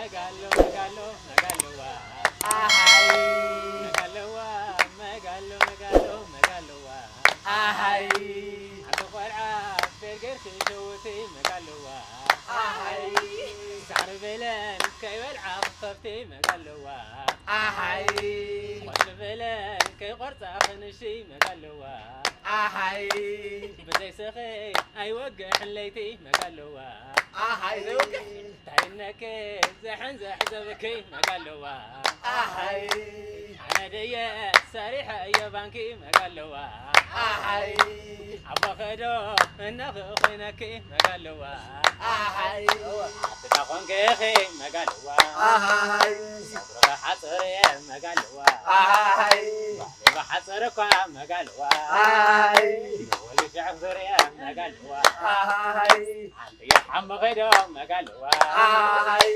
مقالو مقالو مقالو أهاي مقالو مقالو مقالو مقالو أهاي عبد القرعة برجر تشوتي مقالو أهاي سعر بلن كي والعب خفتي مقالو أهاي قرص بلن كي قرص خنشي مقالو أهاي بدي سخي أي وقع حليتي مقالو أهاي ذوق تعينك زحن زحزبكي مقالو أهاي أنا دي سريحة يا بانكي مقالو أهاي عبا خدو النخ خينكي مقالو أهاي تتاقون كيخي مقالو أهاي صبرك حصري مقالو أهاي بحصرك مقالو أهاي ولي شعب ذريا مقالو أهاي عندي يا حم غدو مقالو أهاي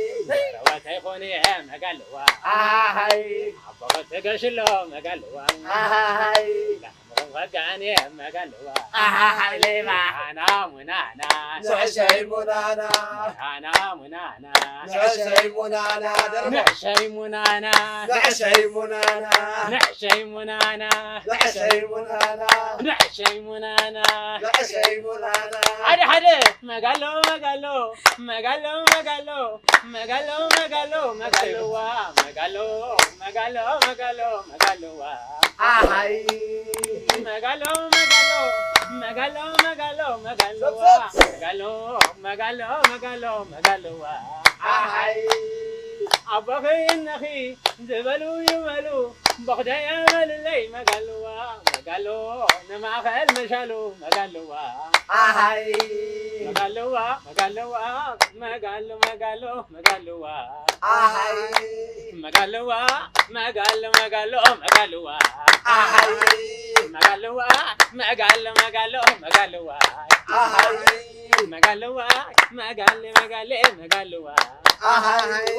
رواتي خوني مقالو أهاي عبا تقشلو مقالو أهاي لحمهم غقاني مقالو أهاي ليما أنا منانا نعشي منانا أنا منانا نعشي منانا نعشي منانا نعشي منانا نعشي منانا نعشي منانا نعشي منانا نعشي منانا حدا مقالو مقالو مقالو مقالو مقالو مقالو مقالو مقالو مقالو مقالو مقالو أهاي مقالو مقالو مقالو مقالو مقالو مقالو مقالو مقالو أهاي أبغي النخي زبلو يملو بغدا يمل اللي مقالو نما خل مشالو مقالو أهاي مقالو مقالو مقالو مقالو مقالو أهاي مقالو مقالو مقالو مقالو أهاي مقالو مقالو مقالو مقالو أهاي مقالو مقالو مقالو مقالو أهاي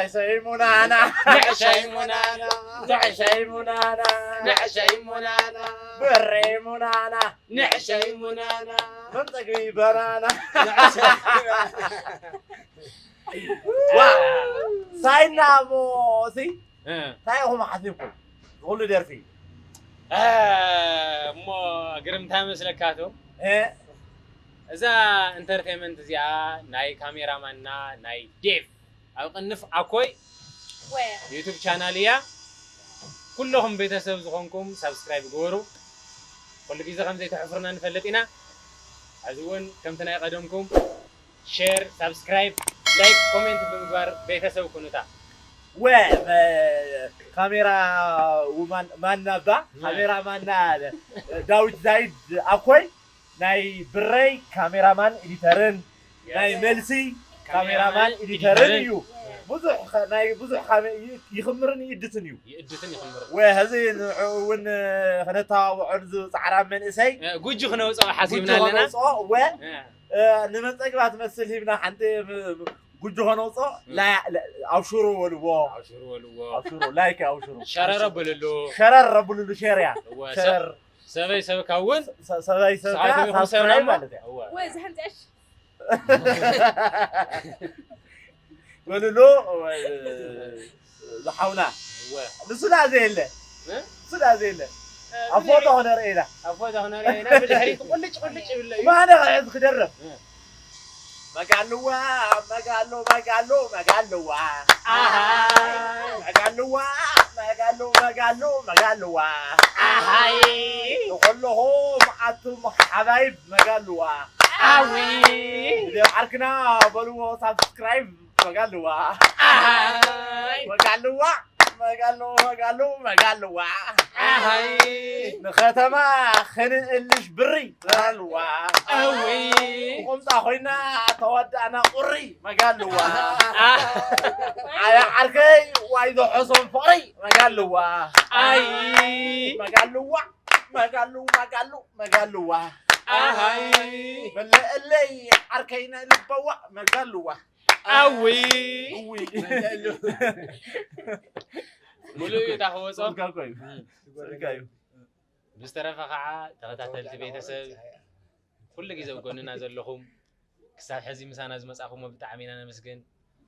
سي منانا نعشي منانا نعشي منانا نعشي منانا بري منانا نعشي منانا منطقي بنانا ساينا موسي سايهم حسيبكم قولوا درسي مو قرمتها مسلكاتو ايه إذا انترتينمنت زيا ناي كاميرا مانا ناي ديف أو قنف أكوي يوتيوب شاناليا كلهم بيتسب زخونكم سبسكرايب غورو كل جيزة خمسة تحفرنا نفلتنا عزون كم تناي قدمكم شير سبسكرايب لايك كومنت بمقبار بيتسب كنوتا كاميرا ومان نبا كاميرا مان داوود زايد أكوي ناي بري كاميرا مان إديترن ناي ميلسي كاميرا مان إديترن يو بزح ناي بزح يخمرني يدتنيو يدتني خمر وهذين ون خنتا وعرض صعرا من إسي جوجو خنا وصوا حاسبنا لنا و نمتقبات مثل هبنا حنتي جوجو خنا وصوا لا أوشرو ولو أوشرو لايك أوشرو شرر بللو شرر بللو شريع شرر سبي كون سبي سبسكرايب وين زحمت ايش؟ بللو لحونا نسلا زيله نسلا زيله أفوت هنا رأينا أفوت هنا رأينا بالحريق قلش بالله ما أنا قاعد خدرة مقالوا مقالوا مقالوا مقالوا مقالوا مقالوا كلهم عتم حبايب مقالوا إذا حركنا بلو سبسكرايب مقالوا مقالوا نختمة خنقلش بري مقالوا وقمت أخوينا تودعنا قري مقالوا على حركي وايدو حصن فري مقالوا مقالوا اللي حركينا لبوا مقالوا ملو يتحوصو كايو بسترفا خعا تغتاتلت بيتسب كل جيزة وقوننا زلخم كساد حزي مسانا زمساخو مبتعمينا نمسكن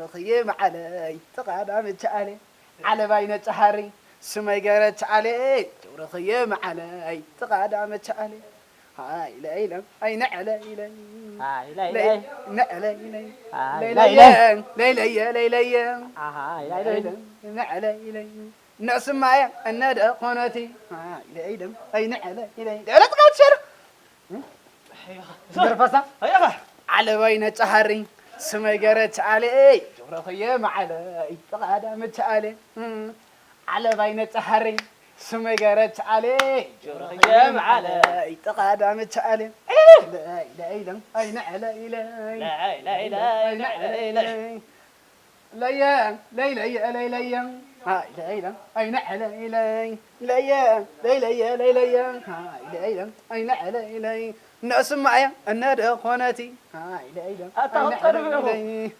جورخي معلي تقادم تعالي على باين تحري سمي قرت علي جورخي معلي تقادم تعالي هاي ليلى أي نعلى إلي هاي ليلى نعلى إلي ليلى ليلى ليلى هاي ليلى نعلى إلي ناس معي الندى قناتي هاي ليلى أي نعلى إلي لا تقعد شر درفسة على وين تحري سمي قرت علي جورخي معلي تقادم تعالي على بين تحري سمي قرت علي جورخي معلي تقادم تعالي لا إله أين على إله لا إله إلا ليا ليلى ليلى هاي ليلى أين على إلي ليا ليلى ليلى هاي ليلى أين على إلي ناس معي النادى قناتي هاي ليلى أين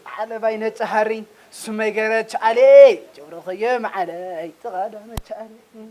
على بين التحري سمي قرت علي جورخي معلي تقادم تعالي